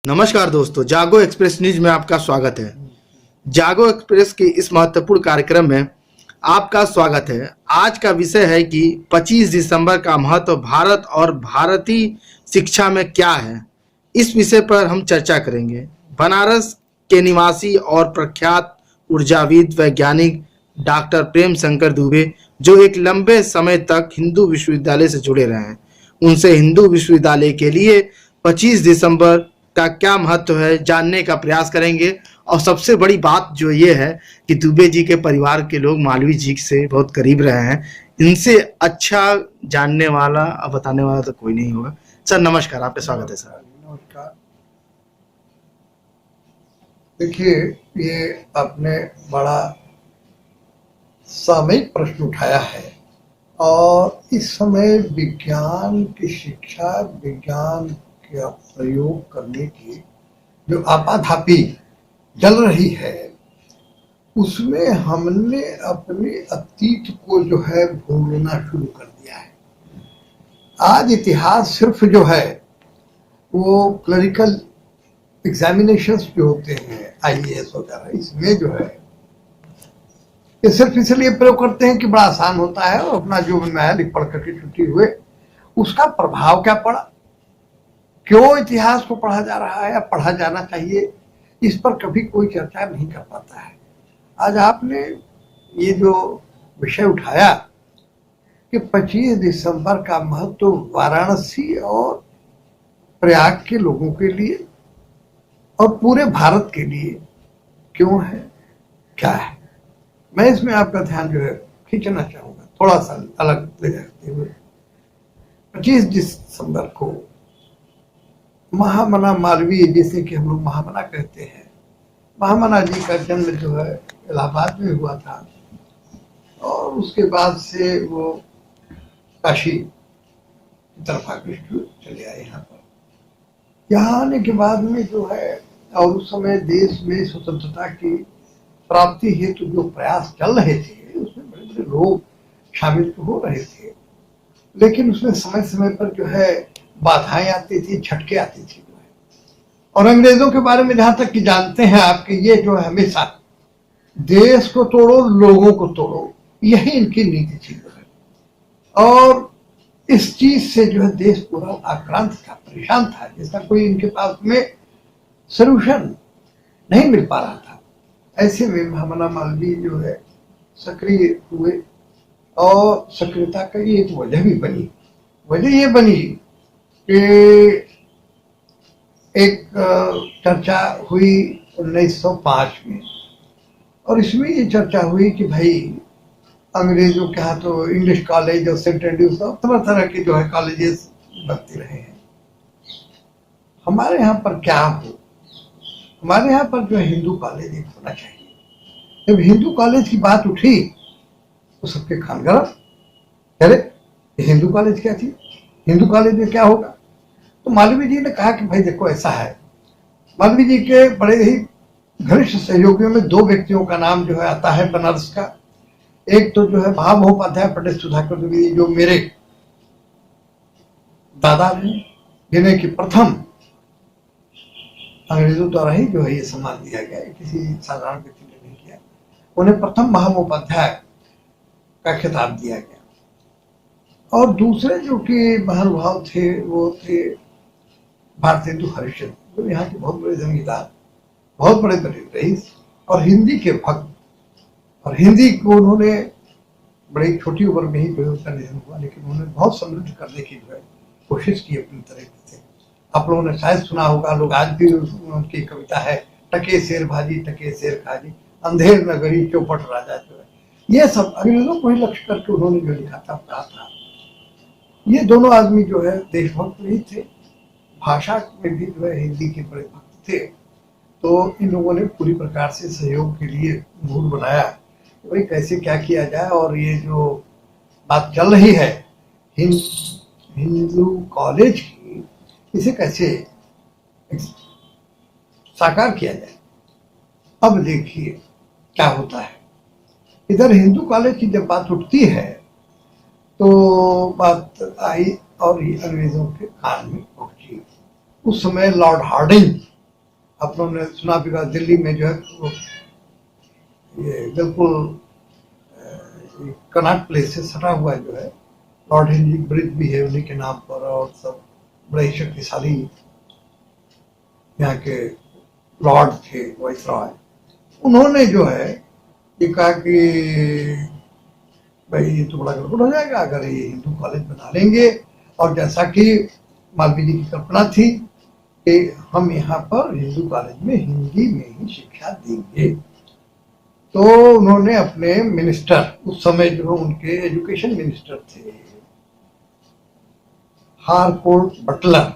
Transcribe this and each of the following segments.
नमस्कार दोस्तों, जागो एक्सप्रेस न्यूज में आपका स्वागत है। जागो एक्सप्रेस के इस महत्वपूर्ण कार्यक्रम में आपका स्वागत है। आज का विषय है कि 25 दिसंबर का महत्व भारत और भारतीय शिक्षा में क्या है। इस विषय पर हम चर्चा करेंगे। बनारस के निवासी और प्रख्यात ऊर्जाविद वैज्ञानिक डॉक्टर प्रेम शंकर दुबे, जो एक लंबे समय तक हिंदू विश्वविद्यालय से जुड़े रहे हैं, उनसे हिंदू विश्वविद्यालय के लिए 25 दिसंबर का क्या महत्व है जानने का प्रयास करेंगे। और सबसे बड़ी बात जो ये है कि दुबे जी के परिवार के लोग मालवीय जी से बहुत करीब रहे हैं। इनसे अच्छा जानने वाला और बताने वाला तो कोई नहीं होगा। सर नमस्कार, आपका स्वागत है। सर नमस्कार। देखिए, ये आपने बड़ा सामयिक प्रश्न उठाया है और इस समय विज्ञान की शिक्षा, विज्ञान का प्रयोग करने की जो आपाधापी चल रही है, उसमें हमने अपने अतीत को जो है भूलना शुरू कर दिया है। आज इतिहास सिर्फ जो है वो क्लरिकल एग्जामिनेशंस जो होते हैं IAS वगैरह, इसमें जो है ये सिर्फ इसलिए प्रयोग करते हैं कि बड़ा आसान होता है और अपना जो मन में है लिख पढ़ करके छुट्टी हुए। उसका प्रभाव क्या पड़ा, क्यों इतिहास को पढ़ा जा रहा है या पढ़ा जाना चाहिए, इस पर कभी कोई चर्चा नहीं कर पाता है। आज आपने ये जो विषय उठाया कि 25 दिसंबर का महत्व वाराणसी और प्रयाग के लोगों के लिए और पूरे भारत के लिए क्यों है, क्या है, मैं इसमें आपका ध्यान जो है खींचना चाहूंगा, थोड़ा सा अलग ले जाते हुए। 25 दिसंबर को महामना मालवीय, जिसे कि हम लोग महामना कहते हैं, महामना जी का जन्म जो है इलाहाबाद में हुआ था और उसके बाद से वो काशी की तरफ आकृष्ट चले आए। यहाँ आने के बाद में जो है, और उस समय देश में स्वतंत्रता की प्राप्ति हेतु जो प्रयास चल रहे थे, उसमें बड़े बड़े लोग शामिल तो हो रहे थे, लेकिन उसमें समय समय पर जो है बाधाएं आती थी, झटके आती थी जो है। और अंग्रेजों के बारे में जहां तक कि जानते हैं आपके, ये जो है हमेशा देश को तोड़ो, लोगों को तोड़ो, यही इनकी नीति थी जो है। और इस चीज से जो है देश पूरा आक्रांत था, परेशान था, जिसका कोई इनके पास में सलूशन नहीं मिल पा रहा था। ऐसे में महामना मालवीय जो है सक्रिय हुए और सक्रियता का ये एक वजह भी बनी। वजह ये बनी कि एक चर्चा हुई 1905 में, और इसमें ये चर्चा हुई कि भाई अंग्रेजों के यहाँ तो इंग्लिश कॉलेज और सेंट एंड्रूज, तरह तरह के जो है कॉलेजेस बनते रहे हैं, हमारे यहाँ पर क्या हो, हमारे यहाँ पर जो है हिंदू कॉलेज एक होना चाहिए। जब हिंदू कॉलेज की बात उठी तो सबके खान गरम, अरे हिंदू कॉलेज क्या थी, हिंदू कॉलेज में क्या होगा। तो मालवीय जी ने कहा कि भाई देखो ऐसा है। मालवीय जी के बड़े ही घनिष्ठ सहयोगियों में दो व्यक्तियों का नाम जो है आता है बनारस का। एक तो जो है महामहोपाध्याय पंडित सुधाकर द्विवेदी, जो मेरे दादा हैं, जिन्हें कि प्रथम अंग्रेजों द्वारा ही जो है ये सम्मान दिया गया, किसी साधारण व्यक्ति ने नहीं किया, उन्हें प्रथम महामहोपाध्याय का खिताब दिया गया। और दूसरे जो कि महानुभाव थे वो थे भारतेंदु हरिश्चंद्र, जो यहाँ के बहुत बड़े जमींदार, बहुत बड़े बड़े रईस और हिंदी के भक्त। और हिंदी को उन्होंने बड़ी छोटी उम्र में ही जो है उसका निधन हुआ, लेकिन उन्होंने बहुत समृद्ध करने की जो है कोशिश की अपनी तरह से। आप लोगों ने शायद सुना होगा, लोग आज भी उनकी कविता है, टके शेर भाजी टके शेर खाजी, अंधेर नगरी चौपट राजा, जो है ये सब अंग्रेजों को ही लक्ष्य करके उन्होंने जो लिखा था, कहा था। ये दोनों आदमी जो है देशभक्त भी थे, भाषा में भी जो है हिंदी के बड़े भक्त थे। तो इन लोगों ने पूरी प्रकार से सहयोग के लिए मूड बनाया भाई कैसे क्या किया जाए। और ये जो बात चल रही है हिंदू कॉलेज की, इसे कैसे साकार किया जाए। अब देखिए क्या होता है, इधर हिंदू कॉलेज की जब बात उठती है तो बात आई और ये अंग्रेजों के कान में पहुंची। उस समय लॉर्ड हार्डिंग आप लोगों ने सुना भी होगा, दिल्ली में जो है वो ये बिल्कुल कनॉट प्लेस से सटा हुआ जो है लॉर्ड हेनरी ब्रिज भी है उन्हीं के नाम पर, और सब बड़े ही शक्तिशाली यहाँ के लॉर्ड थे वाइसरॉय। उन्होंने जो है ये कहा कि भाई ये तो बड़ा गड़बड़ हो जाएगा अगर ये हिंदू कॉलेज बना लेंगे, और जैसा कि मालवीय जी की कल्पना थी कि हम यहाँ पर हिंदू कॉलेज में हिंदी में ही शिक्षा देंगे। तो उन्होंने अपने मिनिस्टर, उस समय जो उनके एजुकेशन मिनिस्टर थे हारकोर्ट बटलर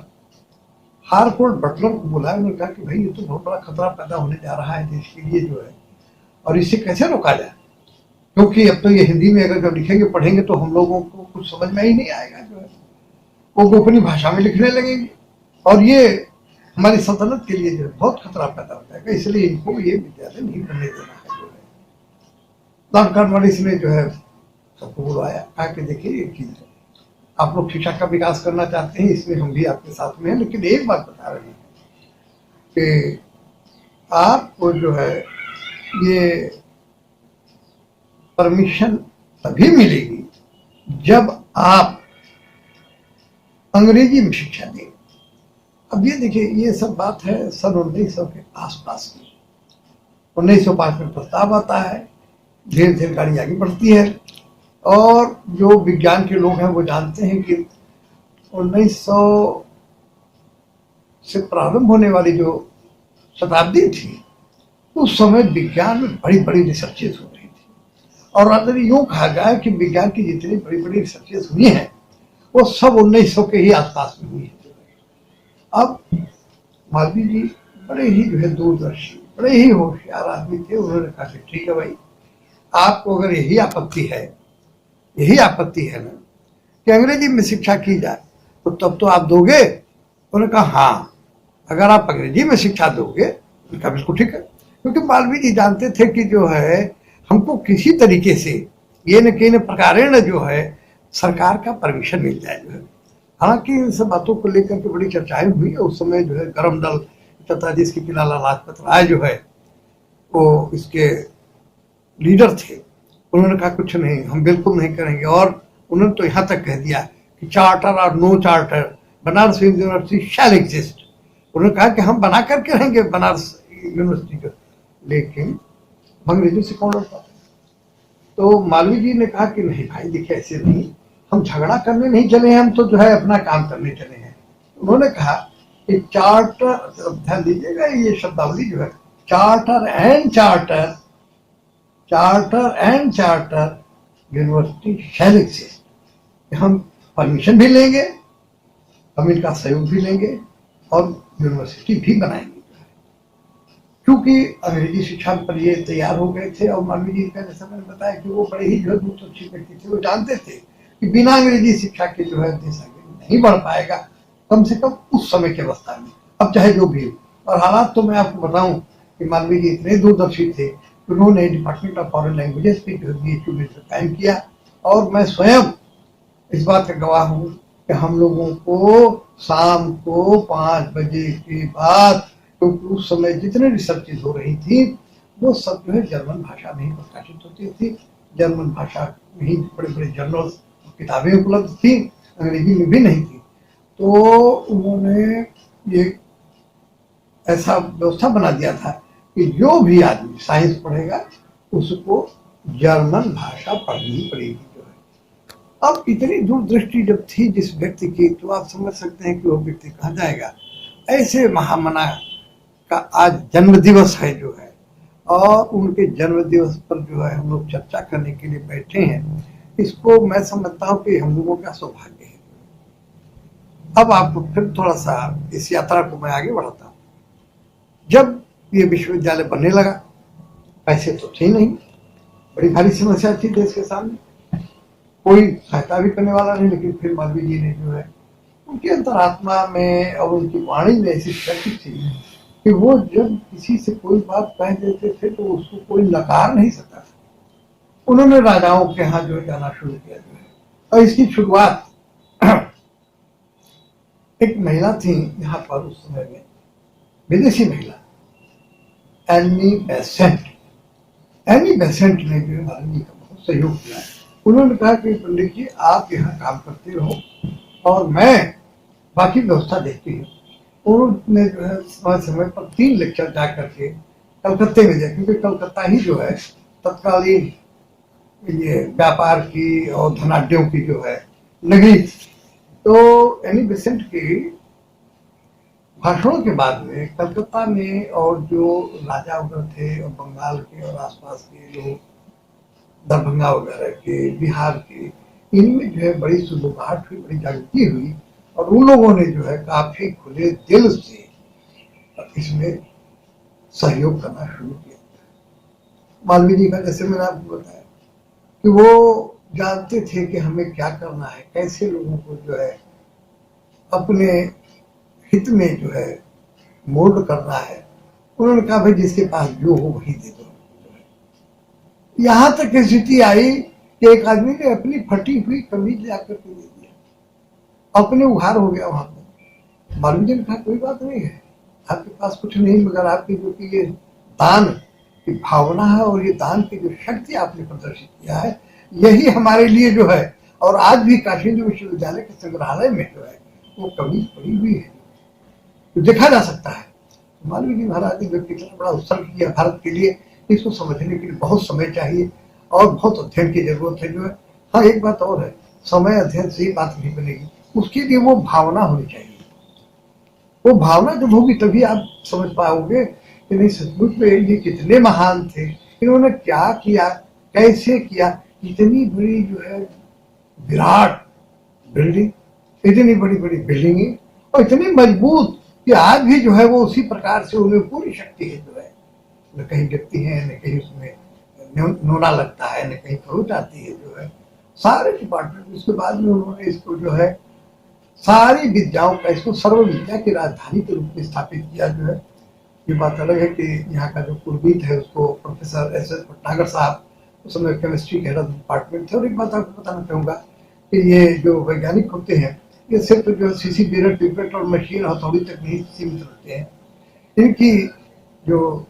को बुलाया। उन्होंने कहा कि भाई ये तो बहुत बड़ा खतरा पैदा होने जा रहा है देश के लिए जो है, और इसे कैसे रोका जाए, क्योंकि अब तो ये हिंदी में अगर जब लिखेंगे पढ़ेंगे तो हम लोगों को कुछ समझ में ही नहीं आएगा जो है, वो अपनी भाषा में लिखने लगेंगे और ये हमारी सल्तनत के लिए जो है बहुत खतरा पैदा हो जाएगा, इसलिए इनको ये विद्यालय नहीं बनने देना है जो है। लॉर्ड कॉर्नवालिस ने जो है सबको बुलवाया, कहा कि देखिए एक चीज है, आप लोग शिक्षा का विकास करना चाहते हैं, इसमें हम भी आपके साथ में हैं, लेकिन एक बात बता रहे हैं कि आपको जो है ये परमिशन तभी मिलेगी जब आप अंग्रेजी में शिक्षा दें। अब ये देखिए, ये सब बात है सन 1900 के आसपास की। 1905 में प्रस्ताव आता है, धीरे धीरे गाड़ी आगे बढ़ती है, और जो विज्ञान के लोग हैं वो जानते हैं कि 1900 से प्रारंभ होने वाली जो शताब्दी थी उस समय विज्ञान में बड़ी बड़ी रिसर्चेस हो रही थी, और अगर यूं कहा जाए कि विज्ञान की जितनी बड़ी बड़ी रिसर्चेस हुई हैं वो सब 1900 के ही आसपास में हुई है। अब मालवीय जी बड़े ही जो है दूरदर्शी, बड़े ही होशियार आदमी थे। उन्होंने कहा कि ठीक है भाई, आपको अगर यही आपत्ति है ना कि अंग्रेजी में शिक्षा की जाए, तो तब तो आप दोगे? उन्होंने कहा हाँ, अगर आप अंग्रेजी में शिक्षा दोगे। उन्होंने कहा बिल्कुल ठीक है, क्योंकि मालवीय जी जानते थे कि जो है हमको किसी तरीके से ये न कहीं प्रकारेण जो है सरकार का परमिशन मिल जाए जो है। हालांकि इन सब बातों को लेकर के बड़ी चर्चाएं हुई, उस समय जो है गरम दल तथा जिसके कि लाला लाजपत राय जो है वो इसके लीडर थे। उन्होंने कहा कुछ नहीं, हम बिल्कुल नहीं करेंगे, और उन्होंने तो यहाँ तक कह दिया कि चार्टर और no charter Banaras university shall exist. उन्होंने कहा कि हम बना करके रहेंगे बनारस यूनिवर्सिटी को, लेकिन अंग्रेजों से कौन लड़ता? तो मालवीय जी ने कहा कि नहीं भाई देखिए, ऐसे नहीं, हम झगड़ा करने नहीं चले हैं, हम तो जो है अपना काम करने चले हैं। उन्होंने कहा कि चार्टर, ध्यान दीजिएगा ये शब्दावली जो है, charter and charter university shall exist. हम परमिशन भी लेंगे, हम इनका सहयोग भी लेंगे और यूनिवर्सिटी भी बनाएंगे। क्योंकि अंग्रेजी शिक्षा पर ये तैयार हो गए थे, और मालवीय जी का जैसा मैंने बताया कि वो बड़े ही जो दूरदर्शी व्यक्ति थे, वो जानते थे कि बिना अंग्रेजी शिक्षा के जो है देश आगे नहीं बढ़ पाएगा, कम से कम उस समय की अवस्था में, अब चाहे जो भी हो। और हालात तो मैं आपको बताऊं कि मालवीय जी इतने दूरदर्शी थे, उन्होंने डिपार्टमेंट ऑफ फॉरेन लैंग्वेजेस पे जो BHU में कायम किया, और मैं स्वयं इस बात का गवाह हूँ कि हम लोगों को शाम को 5 बजे के बाद, क्योंकि उस समय जितने रिसर्चेज हो रही थी वो सब जो है जर्मन भाषा में ही प्रकाशित होती थी, जर्मन भाषा में ही बड़े बड़े जर्नल्स किताबें उपलब्ध थी, अंग्रेजी में भी नहीं थी। तो उन्होंने ये ऐसा व्यवस्था बना दिया था कि जो भी आदमी साइंस पढ़ेगा उसको जर्मन भाषा पढ़नी पड़ेगी जो है। अब इतनी दूरदृष्टि जब थी जिस व्यक्ति की, तो आप समझ सकते हैं कि वो व्यक्ति कहाँ जाएगा। ऐसे महामना का आज जन्म दिवस है जो है, और उनके जन्म दिवस पर जो है हम लोग चर्चा करने के लिए बैठे हैं, इसको मैं समझता हूँ कि हम लोगों का सौभाग्य है। अब आपको फिर थोड़ा सा इस यात्रा को मैं आगे बढ़ाता हूँ। जब ये विश्वविद्यालय बनने लगा, पैसे तो थे नहीं, बड़ी भारी समस्या थी देश के सामने, कोई सहायता भी करने वाला नहीं, लेकिन फिर मालवीय जी ने जो है उनकी अंतरात्मा में और उनकी वाणी में ऐसी शक्ति थी कि वो जब किसी से कोई बात कह देते थे तो उसको कोई नकार नहीं सकता था। उन्होंने राजाओं के यहाँ जो है जाना शुरू किया जो है, और इसकी शुरुआत एक महिला थी यहाँ पर उस समय में, विदेशी महिला, एनी बेसेंट ने जो है मालवीय का बहुत सहयोग किया है। उन्होंने कहा कि पंडित जी आप यहाँ काम करते रहो और मैं बाकी व्यवस्था देखती हूँ। उन्होंने जो है समय समय पर 3 लेक्चर जा करके कलकत्ते में जाए, क्योंकि कलकत्ता ही जो है तत्कालीन ये व्यापार की और धनाढ़यों की जो है नगरी थी। तो एनी बेसेंट के भाषणों के बाद में कलकत्ता में और जो राजा वगैरह थे और बंगाल के और आसपास के लोग, दरभंगा वगैरह के, बिहार के, इनमें जो है बड़ी सुगबुगाहट हुई, बड़ी जागृति हुई और उन लोगों ने जो है काफी खुले दिल से इसमें सहयोग करना शुरू किया। मालवीय जी का जैसे मैंने आपको बताया कि वो जानते थे कि हमें क्या करना है, कैसे लोगों को जो है अपने हित में जो है मोल्ड करना है। उन्होंने कहा भाई जिसके पास जो हो वही दे दो। यहां तक स्थिति आई कि एक आदमी ने अपनी फटी हुई कमीज जाकर के दे दिया, अपने उघार हो गया वहां पर। मालवीय जी ने कहा कोई बात नहीं है, आपके पास कुछ नहीं मगर आपकी जो कि ये दान की भावना है और ये दान की जो शक्ति आपने प्रदर्शित किया है, यही हमारे लिए जो है। और आज भी काशी हिंदू विश्वविद्यालय के संग्रहालय में जो है वो कमीज पड़ी हुई है, तो देखा जा सकता है। मालवीय जी महाराज ने कितना बड़ा उत्सर्ग किया भारत के लिए, इसको समझने के लिए बहुत समय चाहिए और बहुत अध्ययन की जरूरत है जो है। हाँ एक बात और है, समय अध्ययन से ही बात नहीं बनेगी, उसके लिए वो भावना होनी चाहिए। वो भावना जब होगी तभी आप समझ पाओगे कि नहीं सचमुच में ये कितने महान थे, इन्होंने क्या किया, कैसे किया। इतनी बड़ी जो है विराट बिल्डिंग, इतनी बड़ी बड़ी बिल्डिंग और इतनी मजबूत कि आज भी जो है वो उसी प्रकार से उनमें पूरी शक्ति है जो है। न कहीं गिरती है, न कहीं उसमें नोना लगता है, न कहीं खरोच आती है जो है। सारे डिपार्टमेंट उसके बाद में उन्होंने इसको जो है सारी विद्याओं का, इसको सर्व विद्या की राजधानी के रूप में स्थापित किया जो है। ये बात अलग है कि यहाँ का जो कुलपति है उसको प्रोफेसर एस एस भटनागर साहब उस समय केमिस्ट्री के हेड ऑफ डिपार्टमेंट थे। और एक बात आपको बताना चाहूंगा कि ये जो वैज्ञानिक होते हैं ये सिर्फ जो सीसी बीरट पिपेट और मशीन हथौड़ी तक नहीं सीमित रहते हैं, इनकी जो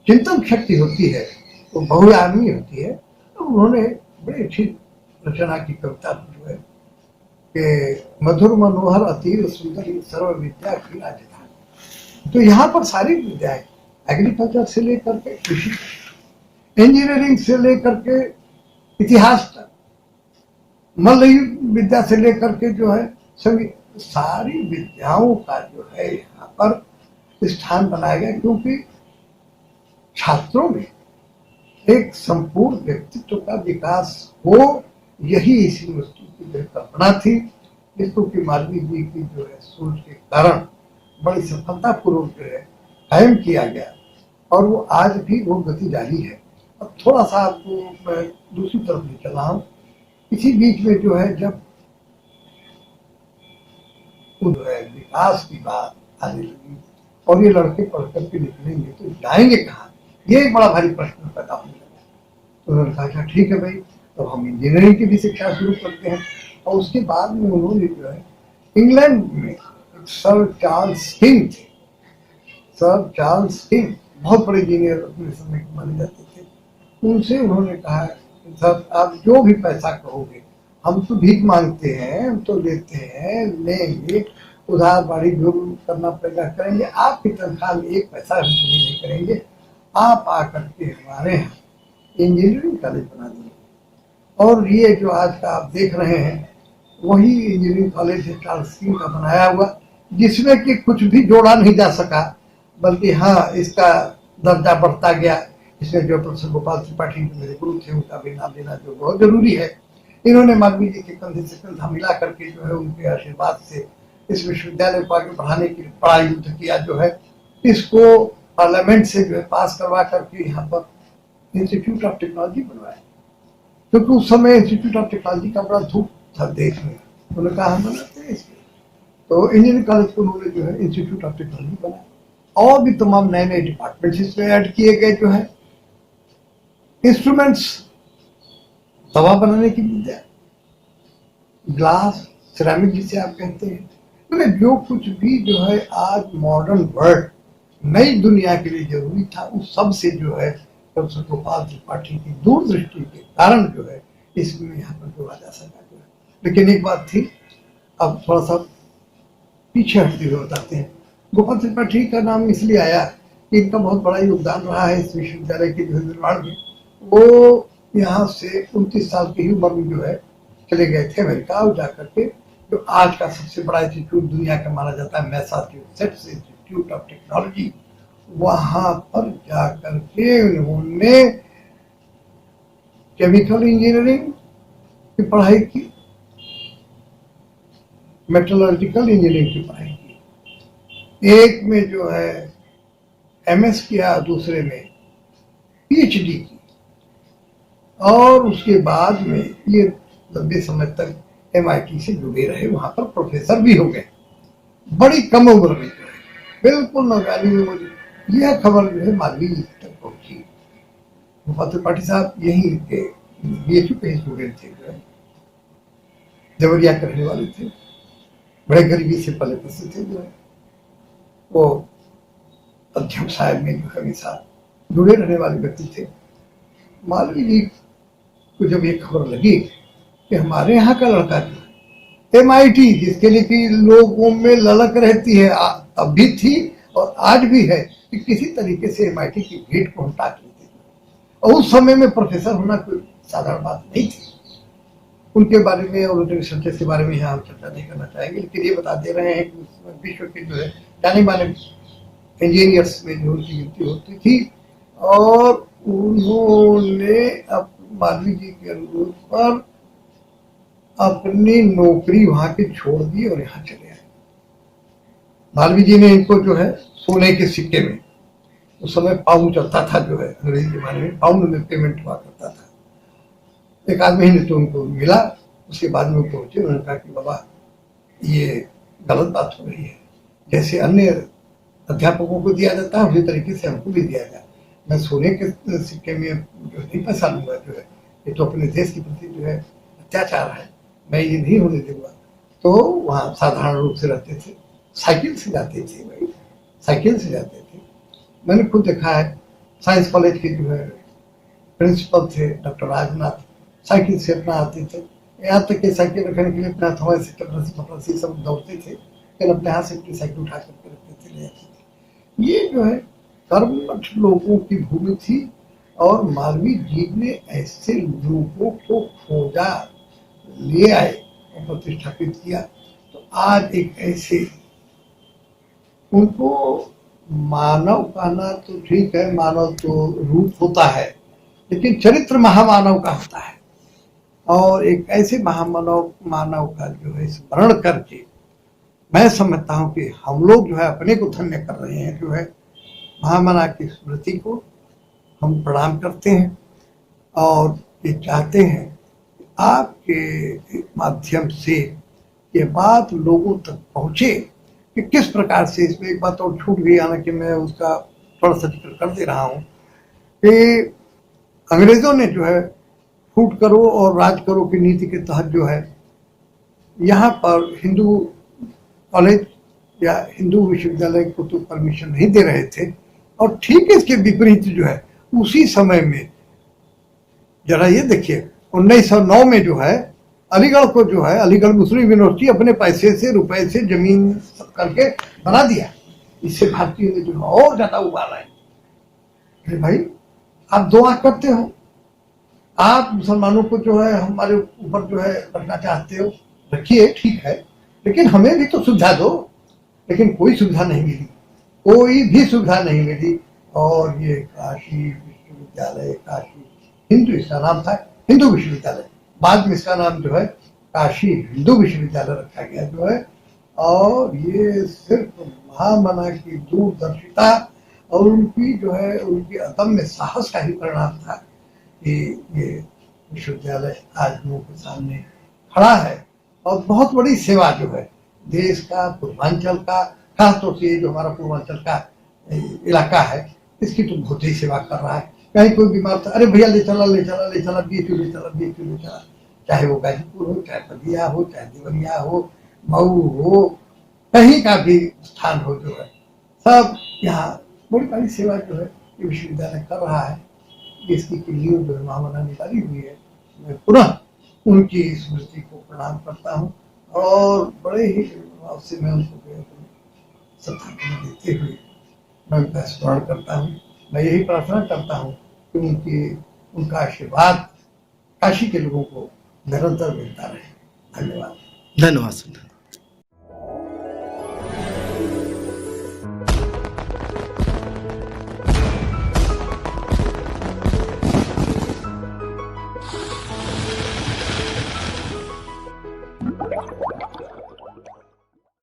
चिंतन शक्ति होती है वो बहुआयामी होती है। तो उन्होंने बड़ी अच्छी रचना की कविता जो है कि मधुर मनोहर अतीव सुंदर सर्व विद्या की राजधानी। तो यहाँ पर सारी विद्याएं एग्रीकल्चर से लेकर के कृषि, इंजीनियरिंग से लेकर के इतिहास तक, मल्ल विद्या से लेकर के जो है संगीत, सारी विद्याओं का जो है यहाँ पर स्थान बनाया गया, क्योंकि छात्रों में एक संपूर्ण व्यक्तित्व का विकास हो, यही इस यूनिवर्सिटी की जो कल्पना थी, जिसको कि मालवीय जी की जो है सोच के कारण बड़ी सफलतापूर्वक जो है कायम किया गया और वो आज भी वो गति जारी है। अब थोड़ा सा आपको मैं दूसरी तरफ ले चला हूँ। इसी बीच में जो है जब जो है विकास की बात आने लगी और ये लड़के पढ़ करके निकलेंगे तो जाएंगे कहाँ, ये एक बड़ा भारी प्रश्न पैदा होने लगा। तो उन्होंने कहा अच्छा ठीक है भाई, तो हम इंजीनियरिंग की भी शिक्षा शुरू करते हैं। और उसके बाद में उन्होंने जो है इंग्लैंड में सर चार्ल्स किंग थे, सर चार्ल्स किंग बहुत बड़े इंजीनियर अपने समय के माने जाते थे। उनसे उन्होंने कहा सर आप जो भी पैसा कहोगे, हम तो भीख मांगते हैं, हम तो लेते हैं, लेंगे, उधार बाड़ी जो करना पड़ेगा करेंगे, आपकी तनख्वाह में एक पैसा हम कमी नहीं करेंगे, आप आकर के हमारे यहाँ इंजीनियरिंग कॉलेज बना दिए। और ये जो आज का आप देख रहे हैं वही इंजीनियरिंग कॉलेज है चार्ल्स किंग का बनाया हुआ, जिसमें कि कुछ भी जोड़ा नहीं जा सका, बल्कि हाँ इसका दर्जा बढ़ता गया। इसमें जो प्रोफेसर गोपाल त्रिपाठी जो मेरे गुरु थे उनका भी नाम लेना जो बहुत जरूरी है। इन्होंने मालवीय जी के कंधे से कंधा मिला करके जो है उनके आशीर्वाद से इस विश्वविद्यालय को आगे बढ़ाने के लिए बड़ा युद्ध किया जो है। इसको पार्लियामेंट से जो है पास करवा करके यहाँ पर इंस्टीट्यूट ऑफ टेक्नोलॉजी बनवाया, क्योंकि उस समय इंस्टीट्यूट ऑफ टेक्नोलॉजी का बड़ा धूप था देश में। उन्होंने कहा हम बनाते हैं इसमें, तो इंजीनियरिंग कॉलेज को उन्होंने जो है इंस्टीट्यूट ऑफ टेक्नोलॉजी बनाया और भी तमाम नए नए डिपार्टमेंट्स इसमें ऐड किए गए जो है। इंस्ट्रूमेंट्स, दवा बनाने की विद्या, ग्लास, सिरेमिक जिसे आप कहते हैं, मतलब जो कुछ भी जो है आज मॉडर्न वर्ल्ड नई दुनिया के लिए जरूरी था, उस सब से जो है प्रोफेसर गोपाल त्रिपाठी की दूरदृष्टि के कारण जो है इसमें यहाँ पर जोड़ा जा सका जो है। लेकिन एक बात थी, अब थोड़ा सा पीछे हटते हुए बताते हैं। गोपाल त्रिपाठी का नाम इसलिए आया कि इनका बहुत बड़ा योगदान रहा है इस विश्वविद्यालय के जो निर्माण में। वो यहाँ से 29 साल की उम्र में जो है चले गए थे अमेरिका, और जाकर के जो आज का सबसे बड़ा इंस्टीट्यूट दुनिया का माना जाता है, मैसाचुसेट्स इंस्टीट्यूट ऑफ टेक्नोलॉजी, वहां पर जाकर के उन्होंने केमिकल इंजीनियरिंग की पढ़ाई की, मेटलर्जिकल इंजीनियरिंग की पढ़ाई की। एक में जो है एमएस किया, दूसरे में पीएचडी की, और उसके बाद में ये लंबे समय तक एमआईटी से जुड़े रहे, वहां पर प्रोफेसर भी हो गए बड़ी कम उम्र में, जो है बिल्कुल नौजवानी में। मुझे यह खबर जो है मालवीय तक पहुंची। गोपाल त्रिपाठी साहब यहीं के बीएचयू के स्टूडेंट थे, जो है देवरिया के रहने वाले थे, बड़े गरीबी से पले बसे थे, जो है वो अध्यक्ष साहब में जो है हमेशा जुड़े रहने वाले व्यक्ति थे। मालवीय जी को जब ये खबर लगी कि हमारे यहाँ का लड़का जो है एमआईटी, जिसके लिए कि लोगों में ललक रहती है, अब भी थी और आज भी है, कि किसी तरीके से एमआईटी की गेट को हम टाक लेते, और उस समय में प्रोफेसर होना कोई साधारण बात नहीं थी। उनके बारे में और उनके रिसर्चेस के बारे में यहाँ हम चर्चा नहीं करना चाहेंगे, लेकिन ये बता दे रहे हैं कि विश्व के जो है जाने माने इंजीनियर्स में जो उनकी गिनती होती थी, और उन्होंने मालवीय जी के अनुरोध पर अपनी नौकरी वहां की छोड़ दी और यहाँ चले आए। मालवीय जी ने इनको जो है सोने के सिक्के में, उस समय पाउंड चलता था, जो है अंग्रेजी जमाने में पाउंड में पेमेंट हुआ करता था, एक आदमी ने तो उनको मिला। उसके बाद में पहुंचे, उन्होंने कहा कि बाबा ये गलत बात हो रही है, जैसे अन्य अध्यापकों को दिया जाता है उसी तरीके से हमको भी दिया जाए। मैं सोने के सिक्के में जो नहीं पैसा लूंगा, जो है ये तो अपने देश के प्रति जो है अत्याचार है, मैं ये नहीं होने दूंगा। तो वहाँ साधारण रूप से रहते थे, साइकिल से जाते थे, भाई साइकिल से जाते थे। मैंने खुद देखा है, साइंस कॉलेज के जो है प्रिंसिपल थे डॉक्टर राजनाथ, साइकिल से अपना आते थे, यहाँ तक कि साइकिल रखने के लिए अपने हाथों से चपरासी सब दौड़ते थे, फिर अपने हाथ से अपनी साइकिल उठा करके रखते थे, ले जाते थे। ये जो है कर्मठ लोगों की भूमि थी, और मालवीय जी ने ऐसे लोगों को खोजा, ले आए और प्रतिष्ठापित किया। तो आज एक ऐसे, उनको मानव कहना तो ठीक है, मानव तो रूप होता है, लेकिन चरित्र महामानव का होता है। और एक ऐसे मानव का जो है स्मरण करके मैं समझता हूँ कि हम लोग जो है अपने को धन्य कर रहे हैं। जो है महामना की स्मृति को हम प्रणाम करते हैं, और ये चाहते हैं कि आपके माध्यम से ये बात लोगों तक पहुँचे कि किस प्रकार से। इसमें एक बात और छूट गई, हालांकि मैं उसका थोड़ा सा जिक्र कर दे रहा हूँ कि अंग्रेजों ने जो है फूट करो और राज करो की नीति के तहत जो है यहाँ पर हिंदू कॉलेज या हिंदू विश्वविद्यालय को तो परमिशन नहीं दे रहे थे, और ठीक इसके विपरीत जो है उसी समय में, जरा ये देखिए 1909 में जो है अलीगढ़ को जो है अलीगढ़ मुस्लिम यूनिवर्सिटी अपने पैसे से, रुपए से जमीन करके बना दिया। इससे भारतीयों ने जो है और ज्यादा उबाला है। अरे भाई आप दो आंख करते हो, आप मुसलमानों को जो है हमारे ऊपर जो है रखना चाहते हो, रखिए ठीक है, लेकिन हमें भी तो सुविधा दो। लेकिन कोई सुविधा नहीं मिली, कोई भी सुविधा नहीं मिली। और ये काशी विश्वविद्यालय, काशी हिंदू इसका नाम था, हिंदू विश्वविद्यालय, बाद में इसका नाम जो है काशी हिंदू विश्वविद्यालय रखा गया जो है। और ये सिर्फ महामना की दूरदर्शिता और उनकी जो है उनकी अदम्य साहस का ही परिणाम था कि ये विश्वविद्यालय आज लोगों के सामने खड़ा है। और बहुत बड़ी सेवा जो है देश का, पूर्वांचल का, खासतौर से जो हमारा पूर्वांचल का इलाका है, इसकी तो बहुत ही सेवा कर रहा है। कहीं कोई बीमार था, अरे भैया ले चला बीएचयू ले चला, चाहे वो गाजीपुर हो, चाहे बलिया हो, चाहे देवरिया हो, मऊ हो, कहीं का भी स्थान हो, जो है सब यहाँ बड़ी बड़ी सेवा जो है ये विश्वविद्यालय कर रहा है। इसकी लीव जो है महामना निकाली हुई है। मैं पुनः उनकी स्मृति को प्रणाम करता हूँ और बड़े ही भाव से मैं उनको श्रद्धांजलि देते हुए मैं उनका स्मरण करता हूँ। मैं यही प्रार्थना करता हूँ कि उनका आशीर्वाद काशी के लोगों को निरंतर मिलता रहे। धन्यवाद। धन्यवाद सर।